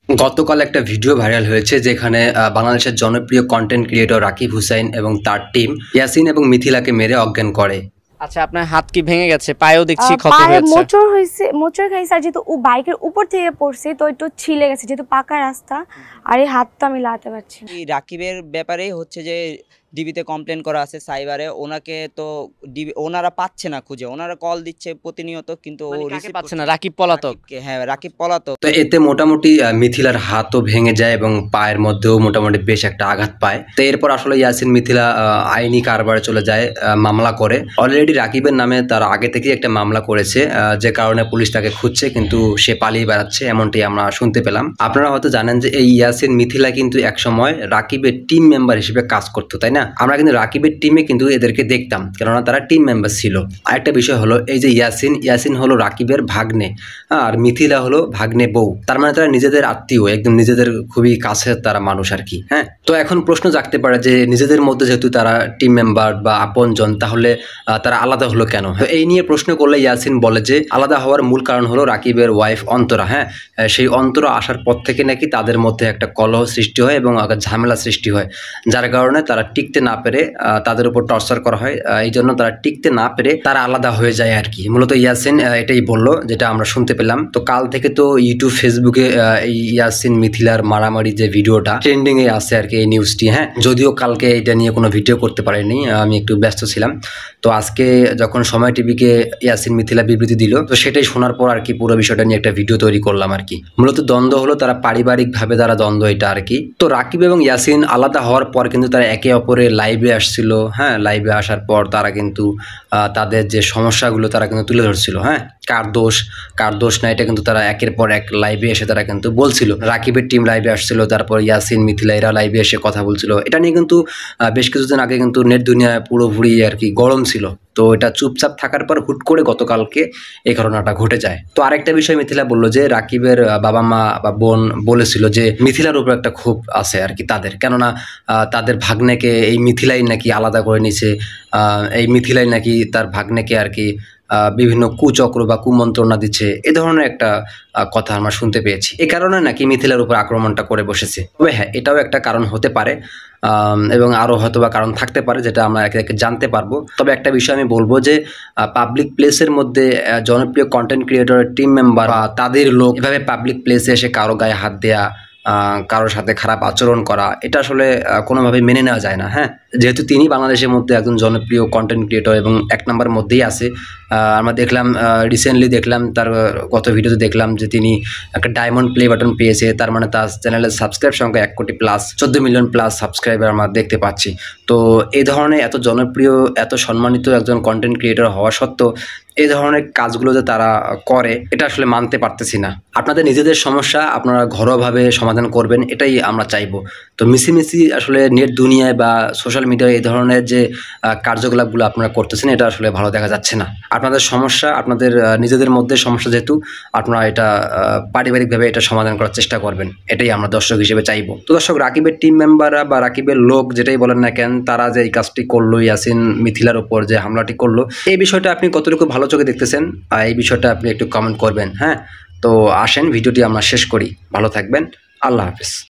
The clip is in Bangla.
গতকাল একটা ভিডিও ভাইরাল হয়েছে যেখানে বাংলাদেশের জনপ্রিয় কন্টেন্ট ক্রিয়েটর রাকিব হুসাইন এবং তার টিম ইয়াসিন এবং মিথিলাকে মেরে অজ্ঞান করে। আচ্ছা, আপনার হাত কি ভেঙে গেছে? পায়েও দেখছি ক্ষত পায়ে হয়েছে। মোচড় খাইছে, আর যেহেতু ও বাইকের উপর থেকে পড়ছে তো একটু ছিলে গেছে, যেহেতু পাকা রাস্তা, আর এই হাত তো আমি লাগাতে পারছি না। এই রাকিবের ব্যাপারেই হচ্ছে যে ডিবিতে কমপ্লেন করা আছে সাইবারে। ওনাকে তো ওনারা পাচ্ছে না খুঁজে, ওনারা কল দিচ্ছে প্রতিনিয়ত, কিন্তু ও মানে কাকে রিসিভ পাচ্ছে না? রাকিব পলাতক। হ্যাঁ, রাকিব পলাতক। তো এতে মোটামুটি মিথিলার হাতও ভেঙে যায় এবং পায়ের মধ্যেও মোটামুটি বেশ একটা আঘাত পায়। তো এরপর আসলে ইয়াসিন মিথিলা আইনি কারবারে চলে যায়, মামলা করে। অলরেডি রাকিবের নামে তার আগে থেকেই একটা মামলা করেছে, যে কারণে পুলিশ তাকে খুঁজছে, কিন্তু সে পালিয়ে বেড়াচ্ছে এমনটি আমরা শুনতে পেলাম। আপনারা হয়তো জানেন যে এই ইয়াসিন মিথিলা কিন্তু একসময় রাকিবের টিম মেম্বার হিসেবে কাজ করতো, তাই না? আমরা কিন্তু রাকিবের টিমে কিন্তু এদেরকে দেখতাম, কেননা তারা টিম মেম্বার ছিল। আরেকটা বিষয় হলো, এই যে ইয়াসিন হলো রাকিবের ভাগ্নে, আর মিথিলা হলো ভাগ্নে বউ। তার মানে তারা নিজেদের আত্মীয়, একদম নিজেদের খুবই কাছের তারা মানুষ আর কি। হ্যাঁ, তো এখন প্রশ্ন জাগতে পারে যে নিজেদের মধ্যে যেহেতু তারা টিম মেম্বার বা আপনজন, তাহলে তারা আলাদা হলো কেন? এই নিয়ে প্রশ্ন করলে ইয়াসিন বলে যে আলাদা হওয়ার মূল কারণ হলো রাকিবের ওয়াইফ অন্তরা। হ্যাঁ, সেই অন্তরা আসার পর থেকে নাকি তাদের মধ্যে একটা কলহ সৃষ্টি হয় এবং ঝামেলা সৃষ্টি হয়, যার কারণে তারা টিকতে না পেরে তাদের উপর টর্চার করা হয়। এই জন্য তারা টিকতে না পেরে তারা আলাদা হয়ে যায় আর কি। মূলত ইয়াসিন এটাই বললো, যেটা আমরা শুনতে পেলাম। তো কাল থেকে তো ইউটিউব ফেসবুকে এই ইয়াসিন মিথিলার মারামারি যে ভিডিওটা ট্রেন্ডিং এ আছে আর কি, এই নিউজটি। হ্যাঁ, যদিও কালকে এটা নিয়ে কোনো ভিডিও করতে পারিনি, আমি একটু ব্যস্ত ছিলাম। তো আজকে যখন সময় টিভিকে ইয়াসিন মিথিলা বিবৃতি দিল, তো সেটাই শোনার পর আর কি পুরো বিষয়টা নিয়ে একটা ভিডিও তৈরি করলাম আর কি। মূলত দ্বন্দ্ব হলো তারা পারিবারিক ভাবে তারা দ্বন্দ্ব এটা আর কি। তো রাকিব এবং ইয়াসিন আলাদা হওয়ার পর কিন্তু তারা একে অপরের লাইভে আসছিল। হ্যাঁ, লাইভে আসার পর তারা কিন্তু তাদের যে সমস্যাগুলো তারা কিন্তু তুলে ধরছিল। হ্যাঁ, কার দোষ না, এটা কিন্তু তারা একের পর এক লাইভে এসে তারা কিন্তু বলছিল। রাকিবের টিম লাইভে আসছিল, তারপর ইয়াসিন মিথিলা এরা লাইভে এসে কথা বলছিল। এটা নিয়ে কিন্তু বেশ কিছুদিন আগে কিন্তু নেট দুনিয়ায় পুরোপুরি আর কি গরম ছিল। তো এটা চুপচাপ থাকার পর হুট করে গতকালকে এই ঘটনাটা ঘটে যায়। তো আরেকটা বিষয় মিথিলা বললো যে রাকিবের বাবা মা বা বোন বলেছিল যে মিথিলার উপর একটা ক্ষোভ আছে আর কি তাদের, কেননা তাদের ভাগ্নেকে এই মিথিলাই নাকি আলাদা করে নিছে। এই মিথিলাই নাকি তার ভাগ্নেকে আর কি বিভিন্ন কুচক্র বা কুমন্ত্রণা দিচ্ছে, এ ধরনের একটা কথা আমরা শুনতে পেয়েছি। এই কারণে নাকি মিথিলার উপর আক্রমণটা করে বসেছে। তবে হ্যাঁ, এটাও একটা কারণ হতে পারে, এবং আরও হয়তো বা কারণ থাকতে পারে, যেটা আমরা একে একে জানতে পারবো। তবে একটা বিষয় আমি বলবো যে পাবলিক প্লেসের মধ্যে জনপ্রিয় কন্টেন্ট ক্রিয়েটরের টিম মেম্বার বা তাদের লোক এভাবে পাবলিক প্লেসে এসে কারো গায়ে হাত দেয়া, কারোর সাথে খারাপ আচরণ করা, এটা আসলে কোনোভাবে মেনে নেওয়া যায় না। হ্যাঁ, যেহেতু তিনি বাংলাদেশের মধ্যে একজন জনপ্রিয় কন্টেন্ট ক্রিয়েটর এবং এক নম্বর মধ্যেই আছে। আমরা দেখলাম রিসেন্টলি দেখলাম তার গত ভিডিওতে দেখলাম যে তিনি একটা ডায়মন্ড প্লে বাটন পেয়েছে। তার মানে তার চ্যানেলের সাবস্ক্রাইব সংখ্যা 1 কোটি প্লাস, 14 মিলিয়ন প্লাস সাবস্ক্রাইবার আমরা দেখতে পাচ্ছি। তো এই ধরনের এত জনপ্রিয়, এত সম্মানিত একজন কন্টেন্ট ক্রিয়েটর হওয়া সত্ত্বেও এই ধরনের কাজগুলো যে তারা করে, এটা আসলে মানতে পারতেছি না। আপনাদের নিজেদের সমস্যা আপনারা ঘরোয়াভাবে সমাধান করবেন, এটাই আমরা চাইবো। তো মিশিমিশি আসলে নেট দুনিয়ায় বা সোশ্যাল মিডিয়ায় এই ধরনের যে কার্যকলাপগুলো আপনারা করতেছেন, এটা আসলে ভালো দেখা যাচ্ছে না। আপনাদের সমস্যা আপনাদের নিজেদের মধ্যে সমস্যা, যেহেতু আপনারা এটা পারিবারিকভাবে এটা সমাধান করার চেষ্টা করবেন, এটাই আমরা দর্শক হিসেবে চাইবো। তো দর্শক, রাকিবের টিম মেম্বাররা বা রাকিবের লোক যেটাই বলেন না কেন, তারা যে এই কাজটি করলো, ইয়াসিন মিথিলার উপর যে হামলাটি করলো, এই বিষয়টা আপনি কতটুকু ভালো চোখে দেখতেছেন, এই বিষয়টা আপনি একটু কমেন্ট করবেন। হ্যাঁ, তো আসেন ভিডিওটি আমরা শেষ করি। ভালো থাকবেন, আল্লাহ হাফেজ।